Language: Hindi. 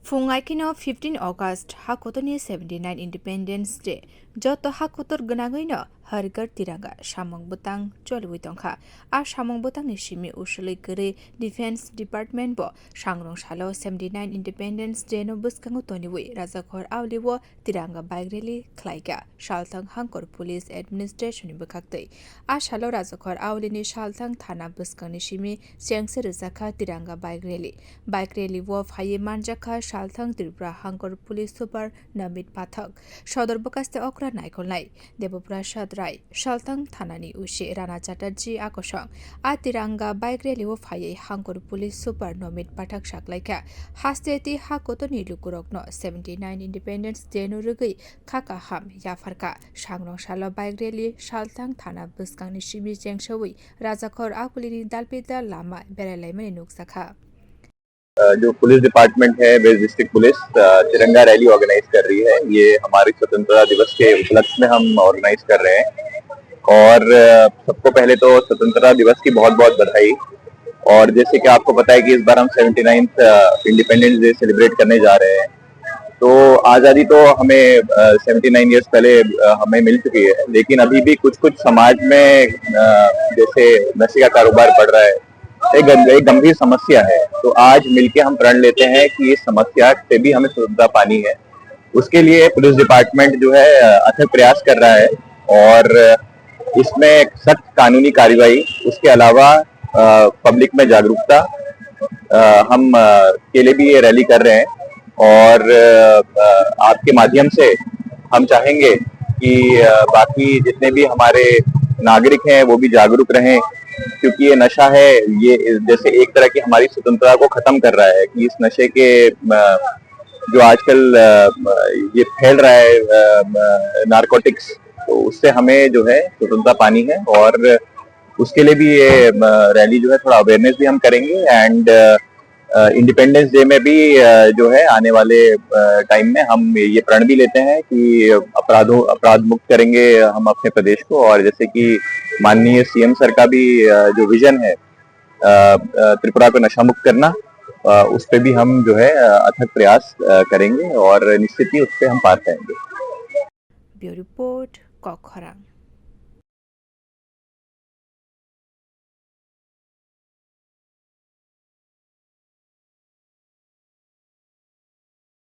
Fungaikino 15 August Hakotoni 79 Independence Day Joto Hakotor Ganagoino Hargar Tiraga Shamong Butang Jolwi Tongka A Shamong Butang Nishimi Ushuli Guri Defense Department Bo Shangrong Shalo 79 Independence Day no Buskangutoniwi Razakor Auliwo Tiranga Bagreli Klaiga Shaltang Hankor Police Administration Bukakte A Shalo Razakor Aulini Shaltang Thana Buskanishimi Siangse Rizaka Tiranga Bagreli Wolf Hayeman Jaka Shaltang Tripura Hankor Police Super Namit Pathak Shodor Bokaste Okra Naikolnai Deboprasad Rai Shaltang Thanani Ushi Rana Chatterjee Akosong Atiranga Bagreli of Haye Hankor Police Super Namit Pathak Shaklaika Hasteti Hakotoni Lukurokno 79 Independence Day no Rugui Kaka Ham Yafarka Shangrong Shalo Bagreli Shaltang Thana Buskang Nishimi Jengshawi Razakor Akulini Dalpita Lama Berelaimani Nuksaka जो पुलिस डिपार्टमेंट है वेस्ट डिस्ट्रिक्ट पुलिस तिरंगा रैली ऑर्गेनाइज कर रही है। ये हमारे स्वतंत्रता दिवस के उपलक्ष्य में हम ऑर्गेनाइज कर रहे हैं और सबको पहले तो स्वतंत्रता दिवस की बहुत बहुत बधाई। और जैसे कि आपको पता है कि इस बार हम 79th इंडिपेंडेंस डे सेलिब्रेट करने जा रहे हैं। तो आज़ादी तो हमें 79 ईयर्स पहले हमें मिल चुकी है, लेकिन अभी भी कुछ कुछ समाज में जैसे नशे का कारोबार बढ़ रहा है, एक गंभीर समस्या है। तो आज मिलके हम प्रण लेते हैं कि इस समस्या से भी हमें स्वतंत्रता पानी है। उसके लिए पुलिस डिपार्टमेंट जो है अथक प्रयास कर रहा है और इसमें सख्त कानूनी कार्रवाई, उसके अलावा पब्लिक में जागरूकता हम के लिए भी ये रैली कर रहे हैं। और आपके माध्यम से हम चाहेंगे कि बाकी जितने भी हमारे नागरिक हैं वो भी जागरूक रहें, क्योंकि ये नशा है, ये जैसे एक तरह की हमारी स्वतंत्रता को खत्म कर रहा है। कि इस नशे के जो आजकल ये फैल रहा है नारकोटिक्स, तो उससे हमें जो है स्वतंत्रता पानी है। और उसके लिए भी ये रैली जो है थोड़ा अवेयरनेस भी हम करेंगे। एंड इंडिपेंडेंस डे में भी जो है आने वाले टाइम में हम ये प्रण भी लेते हैं कि अपराध मुक्त करेंगे हम अपने प्रदेश को। और जैसे कि माननीय सीएम सर का भी जो विजन है त्रिपुरा को नशा मुक्त करना, उस पे भी हम जो है अथक प्रयास करेंगे और निश्चित ही उस पे हम पार पाएंगे। Bureau report कोखरा।